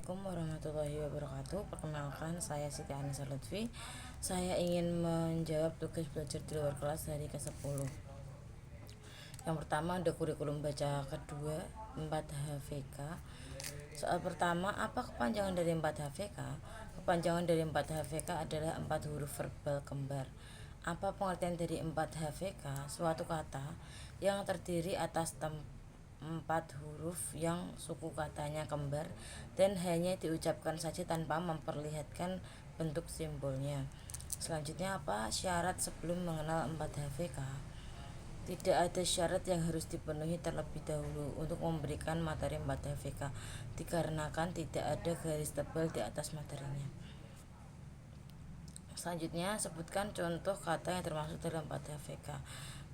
Assalamualaikum warahmatullahi wabarakatuh. Perkenalkan, saya Siti Anissa Lutfi. Saya ingin menjawab tugas belajar di luar kelas hari ke-10. Yang pertama ada kurikulum baca kedua 4HVK. Soal pertama, apa kepanjangan dari 4HVK? Kepanjangan dari 4HVK adalah 4 huruf verbal kembar. Apa pengertian dari 4HVK? Suatu kata yang terdiri atas 4 huruf yang suku katanya kembar dan hanya diucapkan saja tanpa memperlihatkan bentuk simbolnya. Selanjutnya, apa syarat sebelum mengenal 4HVK? Tidak ada syarat yang harus dipenuhi terlebih dahulu untuk memberikan materi 4HVK dikarenakan tidak ada garis tebal di atas materinya. Selanjutnya, sebutkan contoh kata yang termasuk dalam 4HVK.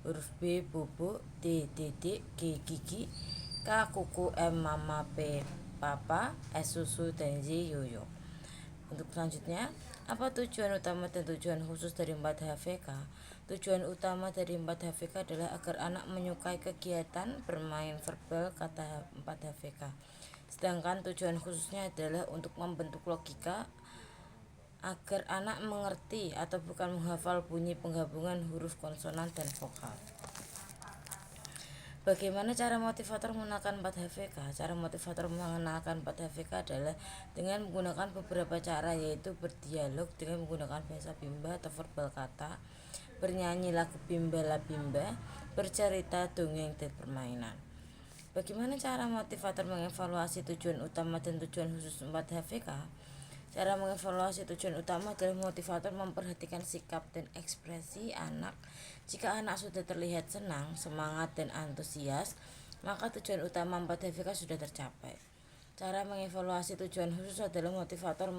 Huruf B bubuk, D titik, G gigi, K kuku, M mama, P papa, S susu, dan Z yoyo. Untuk selanjutnya, apa tujuan utama dan tujuan khusus dari 4HVK? Tujuan utama dari 4HVK adalah agar anak menyukai kegiatan bermain verbal kata 4HVK. Sedangkan tujuan khususnya adalah untuk membentuk logika agar anak mengerti atau bukan menghafal bunyi penggabungan huruf konsonan dan vokal. Bagaimana cara motivator menggunakan 4HVK? Cara motivator mengenalkan 4HVK adalah dengan menggunakan beberapa cara, yaitu berdialog dengan menggunakan bahasa bimba atau verbal kata, bernyanyi lagu bimba la bimba, bercerita dongeng dan permainan. Bagaimana cara motivator mengevaluasi tujuan utama dan tujuan khusus 4HVK? Cara mengevaluasi tujuan utama adalah motivator memperhatikan sikap dan ekspresi anak. Jika anak sudah terlihat senang, semangat, dan antusias, maka tujuan utama 4HVK sudah tercapai. Cara mengevaluasi tujuan khusus adalah motivator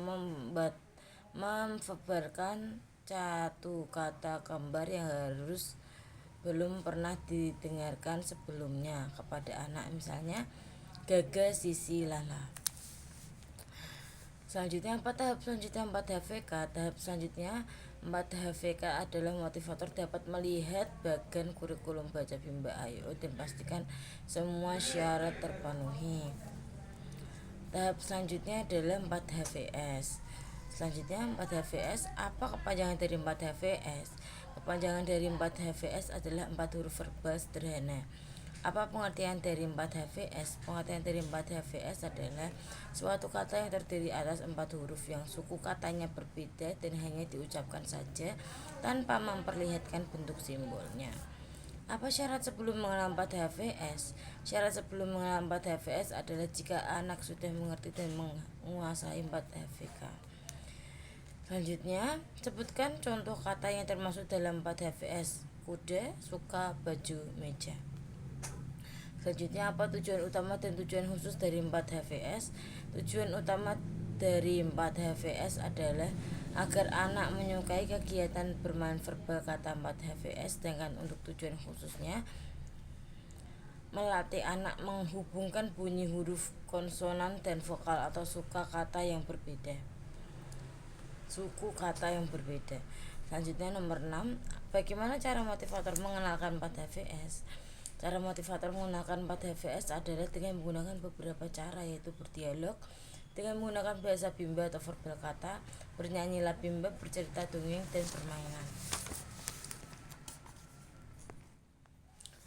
memverbalkan satu kata kembar yang harus belum pernah didengarkan sebelumnya kepada anak, misalnya gaga, sisi, lala. Selanjutnya, tahap selanjutnya 4HVK. Tahap selanjutnya 4HVK adalah motivator dapat melihat bagian kurikulum baca bimba ayo dan pastikan semua syarat terpenuhi. Tahap selanjutnya adalah 4HVS. Selanjutnya 4HVS, apa kepanjangan dari 4HVS? Kepanjangan dari 4HVS adalah 4 huruf verbal sederhana. Apa pengertian dari 4HVS? Pengertian dari 4HVS adalah suatu kata yang terdiri atas 4 huruf yang suku katanya berbeda dan hanya diucapkan saja tanpa memperlihatkan bentuk simbolnya. Apa syarat sebelum mengenal 4HVS? Syarat sebelum mengenal 4HVS adalah jika anak sudah mengerti dan menguasai 4HVK. Selanjutnya, sebutkan contoh kata yang termasuk dalam 4HVS. Kuda, suka, baju, meja. Selanjutnya, apa tujuan utama dan tujuan khusus dari 4HVS? Tujuan utama dari 4HVS adalah agar anak menyukai kegiatan bermain verbal kata 4HVS, sedangkan untuk tujuan khususnya melatih anak menghubungkan bunyi huruf konsonan dan vokal atau suku kata yang berbeda. Selanjutnya nomor 6, bagaimana cara motivator mengenalkan 4HVS? Cara motivator menggunakan 4HVS adalah dengan menggunakan beberapa cara, yaitu berdialog dengan menggunakan bahasa bimba atau verbal kata, bernyanyi la bimba, bercerita dongeng, dan permainan.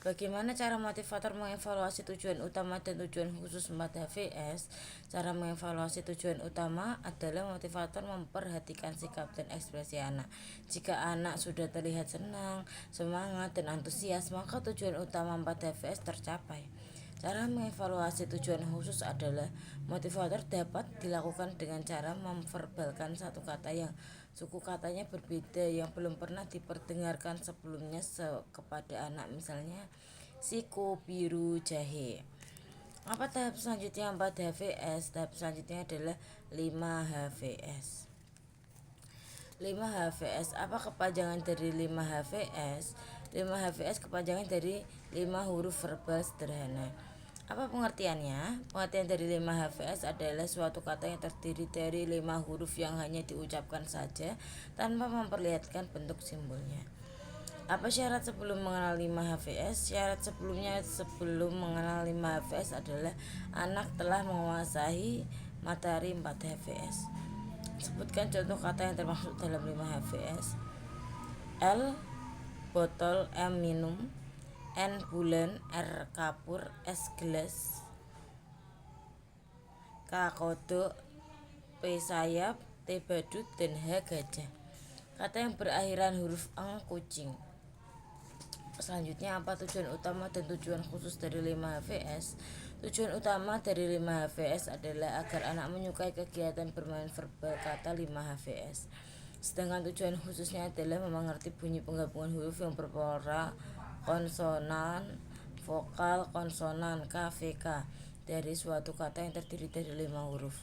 Bagaimana cara motivator mengevaluasi tujuan utama dan tujuan khusus 4HVS? Cara mengevaluasi tujuan utama adalah motivator memperhatikan sikap dan ekspresi anak. Jika anak sudah terlihat senang, semangat, dan antusias, maka tujuan utama 4HVS tercapai. Cara mengevaluasi tujuan khusus adalah motivator dapat dilakukan dengan cara memverbalkan satu kata yang suku katanya berbeda yang belum pernah diperdengarkan sebelumnya kepada anak, misalnya siku, biru, jahe. Apa tahap selanjutnya 4HVS? Tahap selanjutnya adalah 5HVS. 5HVS, apa kepanjangan dari 5HVS? 5HVS kepanjangan dari 5 huruf verbal sederhana. Apa pengertiannya? Pengertian dari 5HVS adalah suatu kata yang terdiri dari 5 huruf yang hanya diucapkan saja tanpa memperlihatkan bentuk simbolnya. Apa syarat sebelum mengenal 5HVS? Syarat sebelum mengenal 5HVS adalah anak telah menguasai materi 4 HVS. Sebutkan contoh kata yang termasuk dalam 5 HVS. L botol, M minum, N bulan, R kapur, S gelas, K kodok, P sayap, T badut, dan H gajah. Kata yang berakhiran huruf eng kucing. Selanjutnya, apa tujuan utama dan tujuan khusus dari 5 HVS? Tujuan utama dari 5 HVS adalah agar anak menyukai kegiatan bermain verbal kata 5 HVS. Sedangkan tujuan khususnya adalah mengerti bunyi penggabungan huruf yang berpora konsonan, vokal, konsonan, K, VK dari suatu kata yang terdiri dari 5 huruf.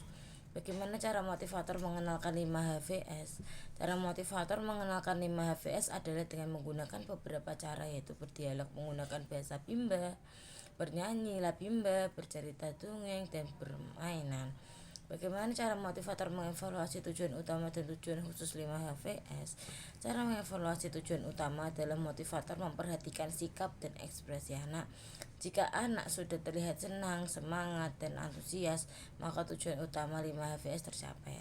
Bagaimana cara motivator mengenalkan 5 HVS? Cara motivator mengenalkan 5 HVS adalah dengan menggunakan beberapa cara, yaitu berdialog menggunakan bahasa bimba, bernyanyi labimba, bercerita dongeng, dan bermainan. Bagaimana cara motivator mengevaluasi tujuan utama dan tujuan khusus 5 HVS? Cara mengevaluasi tujuan utama adalah motivator memperhatikan sikap dan ekspresi anak. Jika anak sudah terlihat senang, semangat, dan antusias, maka tujuan utama 5 HVS tercapai.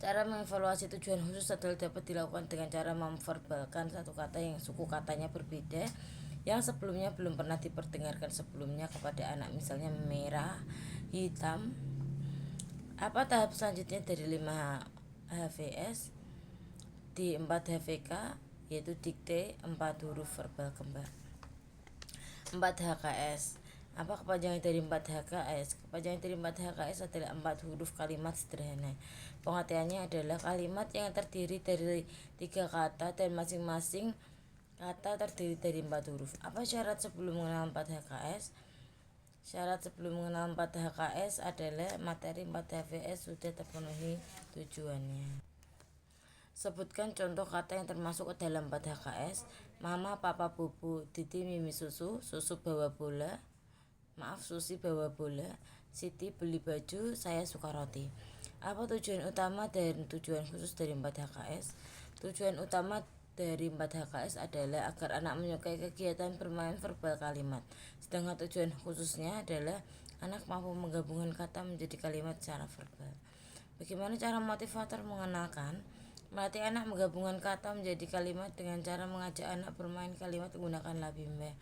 Cara mengevaluasi tujuan khusus adalah dapat dilakukan dengan cara memverbalkan satu kata yang suku katanya berbeda, yang sebelumnya belum pernah diperdengarkan sebelumnya kepada anak, misalnya merah, hitam. Apa tahap selanjutnya dari 5 HVS? Di 4 HVK, yaitu dikte 4 huruf verbal kembar. 4 HKS. Apa kepanjangan dari 4 HKS? Kepanjangan dari 4 HKS adalah 4 huruf kalimat sederhana. Pengertiannya adalah kalimat yang terdiri dari 3 kata dan masing-masing kata terdiri dari 4 huruf. Apa syarat sebelum mengenal 4 HKS? Syarat sebelum mengenal 4 HKS adalah materi 4 HVS sudah terpenuhi tujuannya. Sebutkan contoh kata yang termasuk ke dalam 4 HKS. Mama, papa, bubu, Didi mimi susu, susu bawa bola. Susi bawa bola. Siti beli baju, saya suka roti. Apa tujuan utama dan tujuan khusus dari 4 HKS? Tujuan utama dari 4 HKS adalah agar anak menyukai kegiatan bermain verbal kalimat. Sedangkan tujuan khususnya adalah anak mampu menggabungkan kata menjadi kalimat secara verbal. Bagaimana cara motivator mengenalkan? Melatih anak menggabungkan kata menjadi kalimat dengan cara mengajak anak bermain kalimat menggunakan labimba.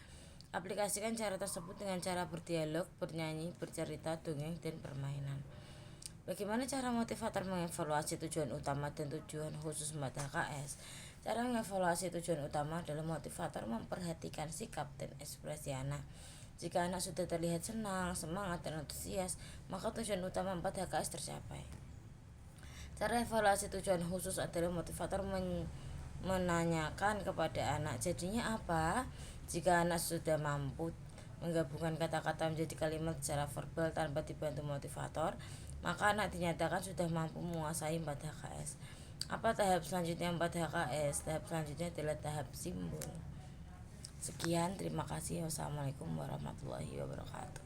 Aplikasikan cara tersebut dengan cara berdialog, bernyanyi, bercerita, dongeng, dan permainan. Bagaimana cara motivator mengevaluasi tujuan utama dan tujuan khusus 4 HKS? Cara mengevaluasi tujuan utama adalah motivator memperhatikan sikap dan ekspresi anak. Jika anak sudah terlihat senang, semangat, dan antusias, maka tujuan utama 4 HKS tercapai. Cara evaluasi tujuan khusus adalah motivator menanyakan kepada anak, jadinya apa? Jika anak sudah mampu menggabungkan kata-kata menjadi kalimat secara verbal tanpa dibantu motivator, maka anak dinyatakan sudah mampu menguasai 4 HKS. Apa tahap selanjutnya 4 HKS? Tahap selanjutnya adalah tahap simbol. Sekian, terima kasih. Wassalamualaikum warahmatullahi wabarakatuh.